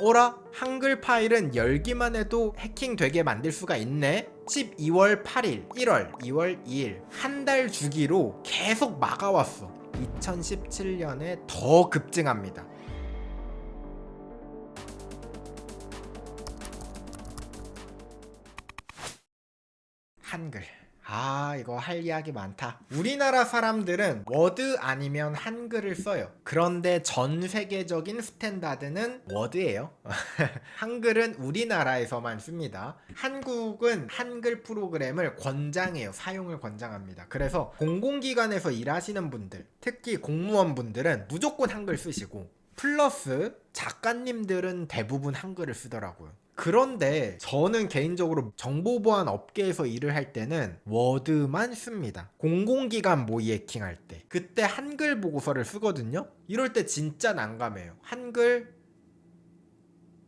어라? 한글 파일은 열기만 해도 해킹되게 만들 수가 있네? 12월 8일, 1월, 2월 2일 한 달 주기로 계속 막아왔어. 2017년에 더 급증합니다. 한글. 이거 할 이야기 많다. 우리나라 사람들은 워드 아니면 한글을 써요. 그런데 전 세계적인 스탠다드는 워드예요. 한글은 우리나라에서만 씁니다. 한국은 한글 프로그램을 권장해요. 사용을 권장합니다. 그래서 공공기관에서 일하시는 분들, 특히 공무원분들은 무조건 한글 쓰시고, 플러스 작가님들은 대부분 한글을 쓰더라고요. 그런데 저는 개인적으로 정보보안 업계에서 일을 할 때는 워드만 씁니다. 공공기관 모의 해킹할 때 그때 한글 보고서를 쓰거든요. 이럴 때 진짜 난감해요. 한글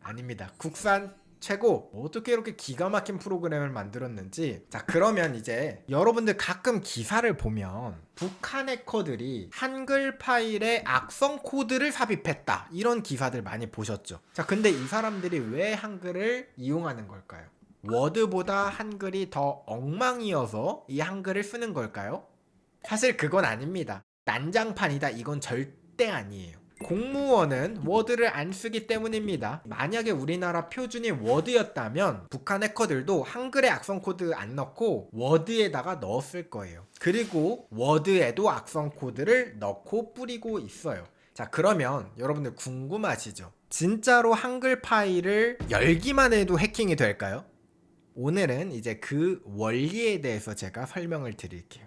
아닙니다. 국산 최고. 어떻게 이렇게 기가 막힌 프로그램을 만들었는지. 자, 그러면 이제 여러분들 가끔 기사를 보면 북한 해커들이 한글 파일에 악성 코드를 삽입했다, 이런 기사들 많이 보셨죠. 자, 근데 이 사람들이 왜 한글을 이용하는 걸까요? 워드보다 한글이 더 엉망이어서 이 한글을 쓰는 걸까요? 사실 그건 아닙니다. 난장판이다, 이건 절대 아니에요. 공무원은 워드를 안 쓰기 때문입니다. 만약에 우리나라 표준이 워드였다면 북한 해커들도 한글에 악성 코드 안 넣고 워드에다가 넣었을 거예요. 그리고 워드에도 악성 코드를 넣고 뿌리고 있어요. 자, 그러면 여러분들 궁금하시죠? 진짜로 한글 파일을 열기만 해도 해킹이 될까요? 오늘은 이제 그 원리에 대해서 제가 설명을 드릴게요.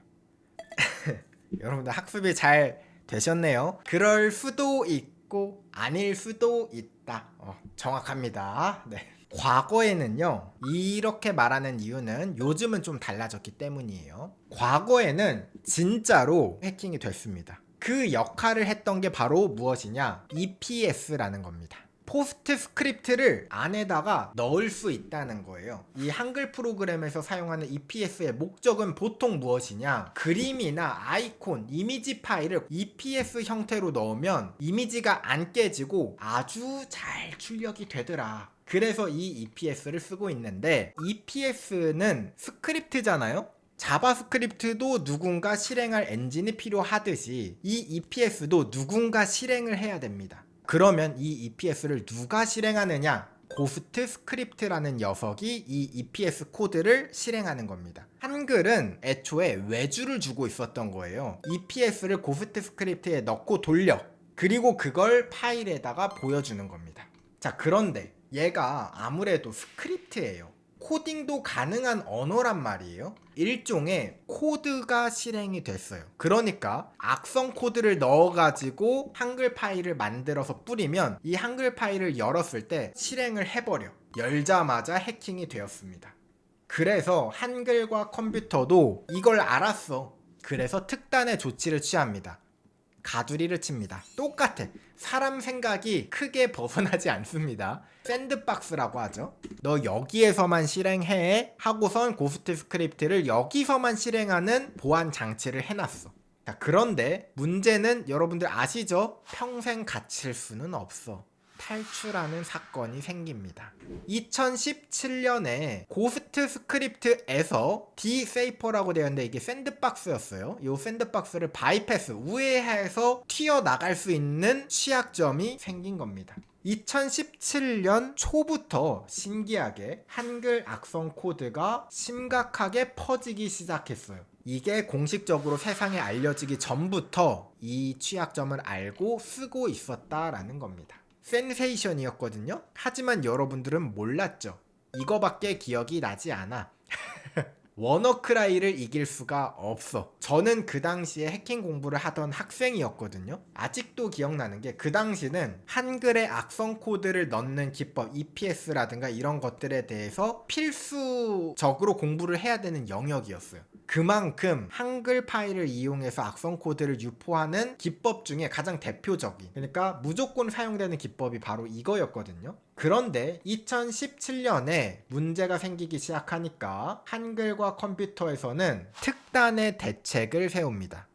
여러분들 학습이 잘 되셨네요. 그럴 수도 있고 아닐 수도 있다. 정확합니다. 네. 과거에는요, 이렇게 말하는 이유는 요즘은 좀 달라졌기 때문이에요. 과거에는 진짜로 해킹이 됐습니다. 그 역할을 했던 게 바로 무엇이냐? EPS라는 겁니다. 포스트 스크립트를 안에다가 넣을 수 있다는 거예요. 이 한글 프로그램에서 사용하는 EPS의 목적은 보통 무엇이냐? 그림이나 아이콘, 이미지 파일을 EPS 형태로 넣으면 이미지가 안 깨지고 아주 잘 출력이 되더라. 그래서 이 EPS를 쓰고 있는데, EPS는 스크립트잖아요? 자바스크립트도 누군가 실행할 엔진이 필요하듯이 이 EPS도 누군가 실행을 해야 됩니다. 그러면 이 EPS를 누가 실행하느냐? 고스트 스크립트라는 녀석이 이 EPS 코드를 실행하는 겁니다. 한글은 애초에 외주를 주고 있었던 거예요. EPS를 고스트 스크립트에 넣고 돌려. 그리고 그걸 파일에다가 보여주는 겁니다. 자, 그런데 얘가 아무래도 스크립트예요. 코딩도 가능한 언어란 말이에요. 일종의 코드가 실행이 됐어요. 그러니까 악성 코드를 넣어가지고 한글 파일을 만들어서 뿌리면 이 한글 파일을 열었을 때 실행을 해버려. 열자마자 해킹이 되었습니다. 그래서 한글과 컴퓨터도 이걸 알았어. 그래서 특단의 조치를 취합니다. 가두리를 칩니다. 똑같아. 사람 생각이 크게 벗어나지 않습니다. 샌드박스라고 하죠. 너 여기에서만 실행해 하고선 고스트 스크립트를 여기서만 실행하는 보안 장치를 해놨어. 자, 그런데 문제는 여러분들 아시죠? 평생 갇힐 수는 없어. 탈출하는 사건이 생깁니다. 2017년에 고스트 스크립트에서 디세이퍼라고 되어 있는데 이게 샌드박스였어요. 이 샌드박스를 바이패스, 우회해서 튀어나갈 수 있는 취약점이 생긴 겁니다. 2017년 초부터 신기하게 한글 악성 코드가 심각하게 퍼지기 시작했어요. 이게 공식적으로 세상에 알려지기 전부터 이 취약점을 알고 쓰고 있었다라는 겁니다. 센세이션이었거든요. 하지만 여러분들은 몰랐죠. 이거밖에 기억이 나지 않아. 워너크라이를 이길 수가 없어. 저는 그 당시에 해킹 공부를 하던 학생이었거든요. 아직도 기억나는 게, 그 당시는 한글에 악성 코드를 넣는 기법, EPS라든가 이런 것들에 대해서 필수적으로 공부를 해야 되는 영역이었어요. 그만큼 한글 파일을 이용해서 악성 코드를 유포하는 기법 중에 가장 대표적인, 그러니까 무조건 사용되는 기법이 바로 이거였거든요. 그런데 2017년에 문제가 생기기 시작하니까 한글과 컴퓨터에서는 특단의 대책을 세웁니다.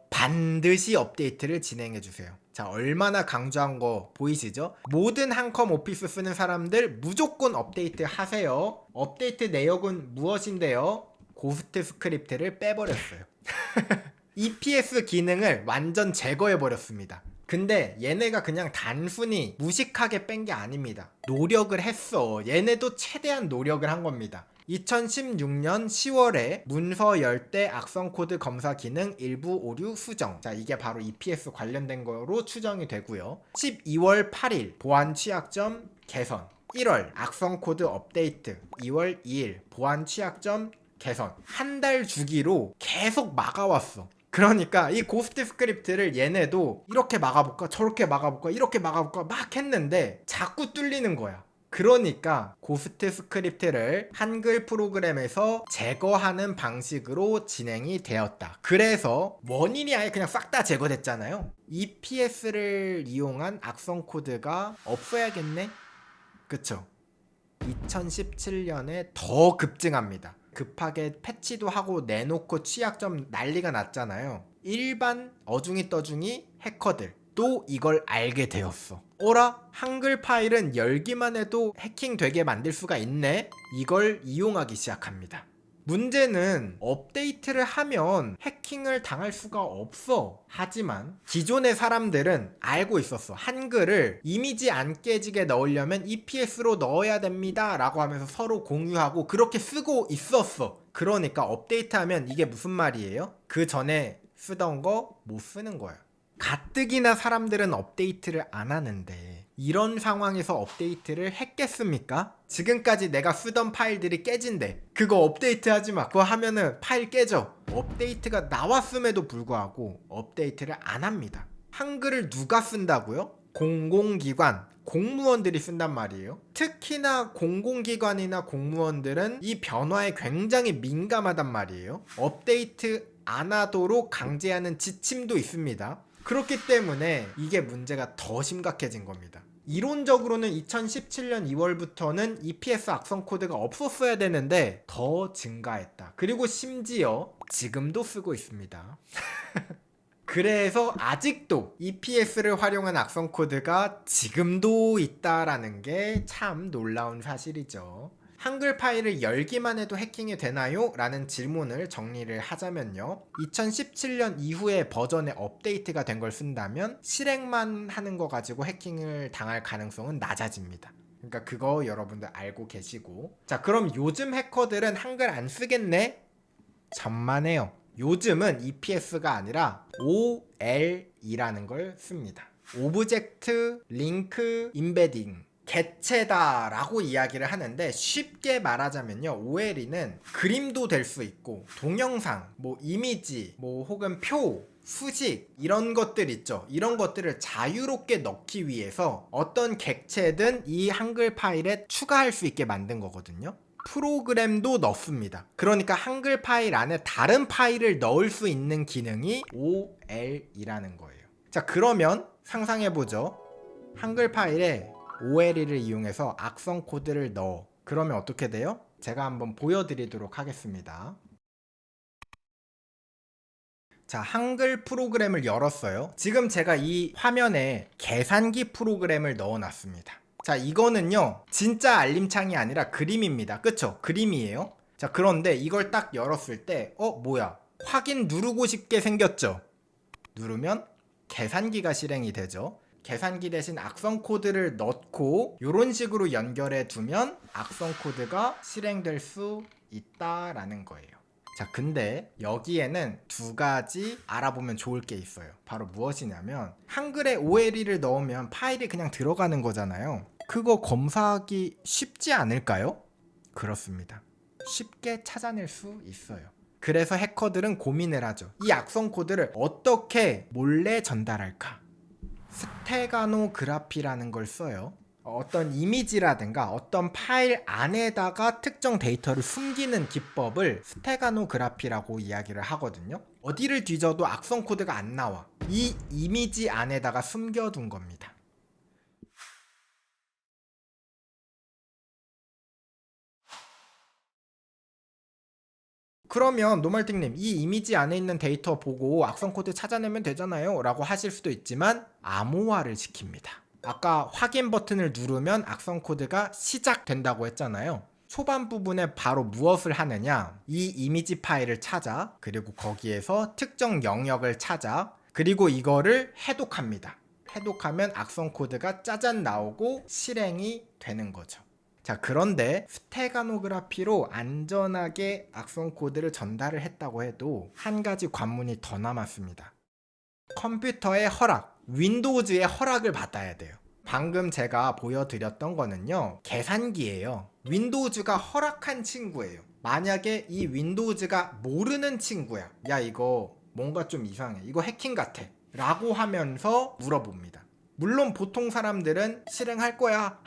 반드시 업데이트를 진행해 주세요. 자, 얼마나 강조한 거 보이시죠? 모든 한컴 오피스 쓰는 사람들 무조건 업데이트 하세요. 업데이트 내역은 무엇인데요? 고스트 스크립트를 빼버렸어요. EPS 기능을 완전 제거해버렸습니다. 근데 얘네가 그냥 단순히 무식하게 뺀 게 아닙니다. 노력을 했어. 얘네도 최대한 노력을 한 겁니다. 2016년 10월에 문서 열대 악성 코드 검사 기능 일부 오류 수정. 자, 이게 바로 EPS 관련된 거로 추정이 되고요. 12월 8일 보안 취약점 개선. 1월 악성 코드 업데이트. 2월 2일 보안 취약점 개선. 한 달 주기로 계속 막아왔어. 그러니까 이 고스트 스크립트를 얘네도 이렇게 막아볼까 저렇게 막아볼까 이렇게 막아볼까 막 했는데 자꾸 뚫리는 거야. 그러니까 고스트 스크립트를 한글 프로그램에서 제거하는 방식으로 진행이 되었다. 그래서 원인이 아예 그냥 싹 다 제거됐잖아요. EPS를 이용한 악성 코드가 없어야겠네? 그쵸? 2017년에 더 급증합니다. 급하게 패치도 하고 내놓고 취약점 난리가 났잖아요. 일반 어중이 떠중이 해커들 또 이걸 알게 되었어. 어라? 한글 파일은 열기만 해도 해킹되게 만들 수가 있네? 이걸 이용하기 시작합니다. 문제는 업데이트를 하면 해킹을 당할 수가 없어. 하지만 기존의 사람들은 알고 있었어. 한글을 이미지 안 깨지게 넣으려면 EPS로 넣어야 됩니다 라고 하면서 서로 공유하고 그렇게 쓰고 있었어. 그러니까 업데이트하면 이게 무슨 말이에요? 그 전에 쓰던 거 못 쓰는 거야. 가뜩이나 사람들은 업데이트를 안 하는데 이런 상황에서 업데이트를 했겠습니까? 지금까지 내가 쓰던 파일들이 깨진대. 그거 업데이트 하지 마. 그거 하면은 파일 깨져. 업데이트가 나왔음에도 불구하고 업데이트를 안 합니다. 한글을 누가 쓴다고요? 공공기관, 공무원들이 쓴단 말이에요. 특히나 공공기관이나 공무원들은 이 변화에 굉장히 민감하단 말이에요. 업데이트 안 하도록 강제하는 지침도 있습니다. 그렇기 때문에 이게 문제가 더 심각해진 겁니다. 이론적으로는 2017년 2월부터는 EPS 악성 코드가 없었어야 되는데 더 증가했다. 그리고 심지어 지금도 쓰고 있습니다. 그래서 아직도 EPS를 활용한 악성 코드가 지금도 있다라는 게 참 놀라운 사실이죠. 한글 파일을 열기만 해도 해킹이 되나요? 라는 질문을 정리를 하자면요. 2017년 이후에 버전의 업데이트가 된 걸 쓴다면 실행만 하는 거 가지고 해킹을 당할 가능성은 낮아집니다. 그러니까 그거 여러분들 알고 계시고. 자, 그럼 요즘 해커들은 한글 안 쓰겠네? 천만에요. 요즘은 EPS가 아니라 OL이라는 걸 씁니다. 오브젝트 링크 임베딩 개체다 라고 이야기를 하는데, 쉽게 말하자면요, OLE는 그림도 될 수 있고 동영상, 뭐 이미지, 뭐 혹은 표, 수식 이런 것들 있죠. 이런 것들을 자유롭게 넣기 위해서 어떤 객체든 이 한글 파일에 추가할 수 있게 만든 거거든요. 프로그램도 넣습니다. 그러니까 한글 파일 안에 다른 파일을 넣을 수 있는 기능이 OL이라는 거예요. 자, 그러면 상상해보죠. 한글 파일에 OLE를 이용해서 악성 코드를 넣어. 그러면 어떻게 돼요? 제가 한번 보여드리도록 하겠습니다. 자, 한글 프로그램을 열었어요. 지금 제가 이 화면에 계산기 프로그램을 넣어놨습니다. 자, 이거는요 진짜 알림창이 아니라 그림입니다. 그쵸? 그림이에요. 자, 그런데 이걸 딱 열었을 때 뭐야, 확인 누르고 싶게 생겼죠? 누르면 계산기가 실행이 되죠. 계산기 대신 악성 코드를 넣고 이런 식으로 연결해 두면 악성 코드가 실행될 수 있다라는 거예요. 자, 근데 여기에는 두 가지 알아보면 좋을 게 있어요. 바로 무엇이냐면, 한글에 OLE를 넣으면 파일이 그냥 들어가는 거잖아요. 그거 검사하기 쉽지 않을까요? 그렇습니다. 쉽게 찾아낼 수 있어요. 그래서 해커들은 고민을 하죠. 이 악성 코드를 어떻게 몰래 전달할까? 스테가노그라피라는 걸 써요. 어떤 이미지라든가 어떤 파일 안에다가 특정 데이터를 숨기는 기법을 스테가노그라피라고 이야기를 하거든요. 어디를 뒤져도 악성 코드가 안 나와. 이 이미지 안에다가 숨겨둔 겁니다. 그러면 노말팅님 이 이미지 안에 있는 데이터 보고 악성 코드 찾아내면 되잖아요 라고 하실 수도 있지만 암호화를 시킵니다. 아까 확인 버튼을 누르면 악성 코드가 시작된다고 했잖아요. 초반 부분에 바로 무엇을 하느냐, 이 이미지 파일을 찾아, 그리고 거기에서 특정 영역을 찾아, 그리고 이거를 해독합니다. 해독하면 악성 코드가 짜잔 나오고 실행이 되는 거죠. 자, 그런데 스테가노그라피로 안전하게 악성 코드를 전달을 했다고 해도 한 가지 관문이 더 남았습니다. 컴퓨터의 허락, 윈도우즈의 허락을 받아야 돼요. 방금 제가 보여드렸던 거는요, 계산기예요. 윈도우즈가 허락한 친구예요. 만약에 이 윈도우즈가 모르는 친구야, 야 이거 뭔가 좀 이상해, 이거 해킹 같아 라고 하면서 물어봅니다. 물론 보통 사람들은 실행할 거야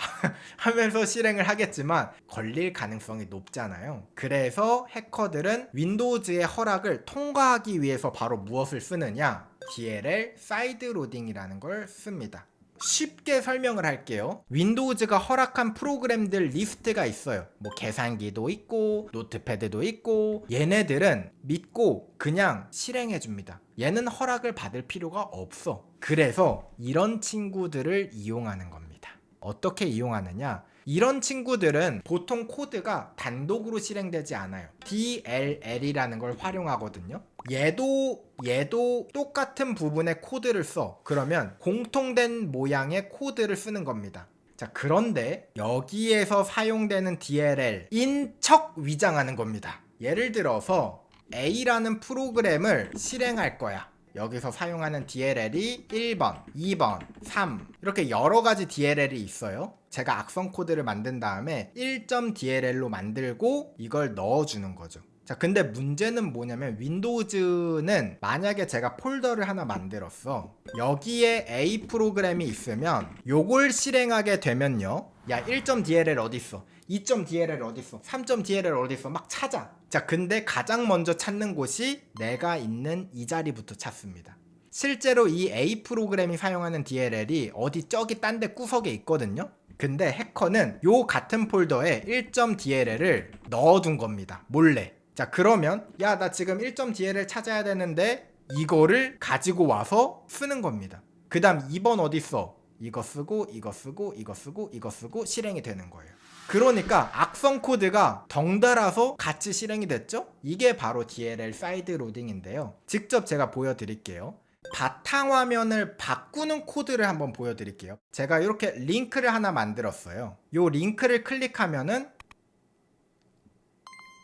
하면서 실행을 하겠지만 걸릴 가능성이 높잖아요. 그래서 해커들은 윈도우즈의 허락을 통과하기 위해서 바로 무엇을 쓰느냐, DLL 사이드 로딩이라는 걸 씁니다. 쉽게 설명을 할게요. 윈도우즈가 허락한 프로그램들 리스트가 있어요. 뭐 계산기도 있고 노트패드도 있고, 얘네들은 믿고 그냥 실행해 줍니다. 얘는 허락을 받을 필요가 없어. 그래서 이런 친구들을 이용하는 겁니다. 어떻게 이용하느냐, 이런 친구들은 보통 코드가 단독으로 실행되지 않아요. DLL이라는 걸 활용하거든요. 얘도 똑같은 부분의 코드를 써. 그러면 공통된 모양의 코드를 쓰는 겁니다. 자, 그런데 여기에서 사용되는 DLL인 척 위장하는 겁니다. 예를 들어서 A라는 프로그램을 실행할 거야. 여기서 사용하는 DLL이 1번, 2번, 3 이렇게 여러 가지 DLL이 있어요. 제가 악성 코드를 만든 다음에 1.DLL로 만들고 이걸 넣어주는 거죠. 자, 근데 문제는 뭐냐면 윈도우즈는 만약에 제가 폴더를 하나 만들었어. 여기에 A 프로그램이 있으면 요걸 실행하게 되면요, 야 1.DLL 어딨어, 2.DLL 어딨어, 3.DLL 어딨어 막 찾아. 자, 근데 가장 먼저 찾는 곳이 내가 있는 이 자리부터 찾습니다. 실제로 이 A 프로그램이 사용하는 DLL이 어디 저기 딴 데 구석에 있거든요. 근데 해커는 요 같은 폴더에 1.DLL을 넣어둔 겁니다, 몰래. 자, 그러면 야 나 지금 1.DLL 찾아야 되는데 이거를 가지고 와서 쓰는 겁니다. 그 다음 2번 어딨어, 이거 쓰고 이거 쓰고 이거 쓰고 이거 쓰고 실행이 되는 거예요. 그러니까 악성 코드가 덩달아서 같이 실행이 됐죠? 이게 바로 DLL 사이드 로딩인데요. 직접 제가 보여드릴게요. 바탕화면을 바꾸는 코드를 한번 보여드릴게요. 제가 이렇게 링크를 하나 만들었어요. 이 링크를 클릭하면은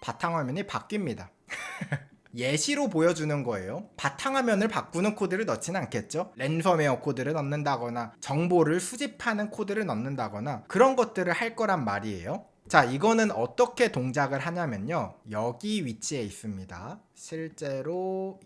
바탕화면이 바뀝니다. 예시로 보여주는 거예요. 바탕화면을 바꾸는 코드를 넣지는 않겠죠. 랜섬웨어 코드를 넣는다거나 정보를 수집하는 코드를 넣는다거나 그런 것들을 할 거란 말이에요. 자, 이거는 어떻게 동작을 하냐면요, 여기 위치에 있습니다. 실제로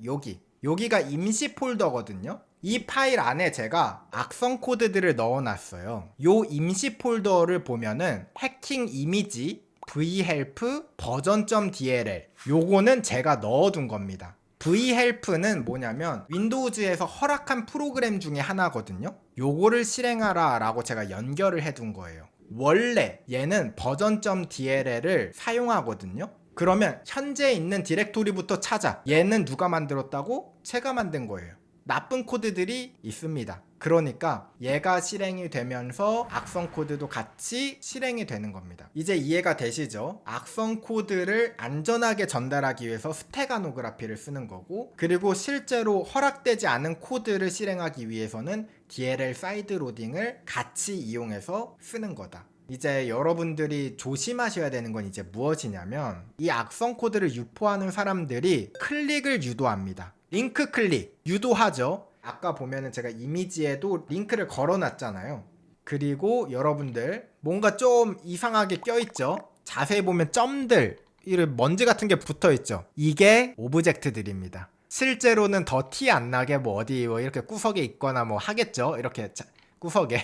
여기가 임시 폴더거든요. 이 파일 안에 제가 악성 코드들을 넣어놨어요. 요 임시 폴더를 보면은 해킹 이미지 vhelp 버전.dll 요거는 제가 넣어둔 겁니다. vhelp는 뭐냐면 윈도우즈에서 허락한 프로그램 중에 하나거든요. 요거를 실행하라 라고 제가 연결을 해둔 거예요. 원래 얘는 버전.dll을 사용하거든요. 그러면 현재 있는 디렉토리부터 찾아. 얘는 누가 만들었다고? 제가 만든 거예요. 나쁜 코드들이 있습니다. 그러니까 얘가 실행이 되면서 악성 코드도 같이 실행이 되는 겁니다. 이제 이해가 되시죠? 악성 코드를 안전하게 전달하기 위해서 스테가노그라피를 쓰는 거고, 그리고 실제로 허락되지 않은 코드를 실행하기 위해서는 DLL 사이드 로딩을 같이 이용해서 쓰는 거다. 이제 여러분들이 조심하셔야 되는 건 이제 무엇이냐면, 이 악성 코드를 유포하는 사람들이 클릭을 유도합니다. 링크 클릭 유도하죠. 아까 보면은 제가 이미지에도 링크를 걸어놨잖아요. 그리고 여러분들 뭔가 좀 이상하게 껴있죠. 자세히 보면 점들, 이런 먼지 같은 게 붙어있죠. 이게 오브젝트들입니다. 실제로는 더 티 안 나게 뭐 어디 뭐 이렇게 구석에 있거나 뭐 하겠죠. 이렇게 구석에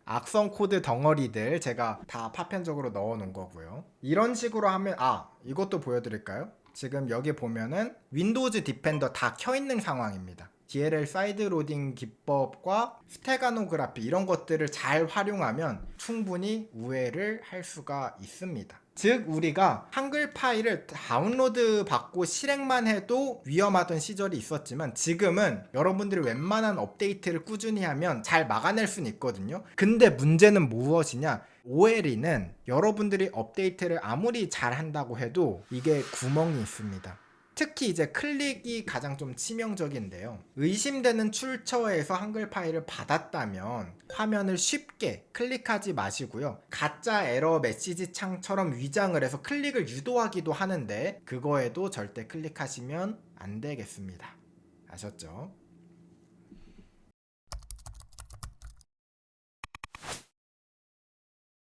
악성 코드 덩어리들 제가 다 파편적으로 넣어 놓은 거고요. 이런 식으로 하면, 이것도 보여드릴까요? 지금 여기 보면은 윈도우즈 디펜더 다 켜있는 상황입니다. DLL 사이드 로딩 기법과 스테가노그래피 이런 것들을 잘 활용하면 충분히 우회를 할 수가 있습니다. 즉 우리가 한글 파일을 다운로드 받고 실행만 해도 위험하던 시절이 있었지만 지금은 여러분들이 웬만한 업데이트를 꾸준히 하면 잘 막아낼 수는 있거든요. 근데 문제는 무엇이냐? OLE는 여러분들이 업데이트를 아무리 잘 한다고 해도 이게 구멍이 있습니다. 특히 이제 클릭이 가장 좀 치명적인데요. 의심되는 출처에서 한글 파일을 받았다면 화면을 쉽게 클릭하지 마시고요. 가짜 에러 메시지 창처럼 위장을 해서 클릭을 유도하기도 하는데 그거에도 절대 클릭하시면 안 되겠습니다. 아셨죠?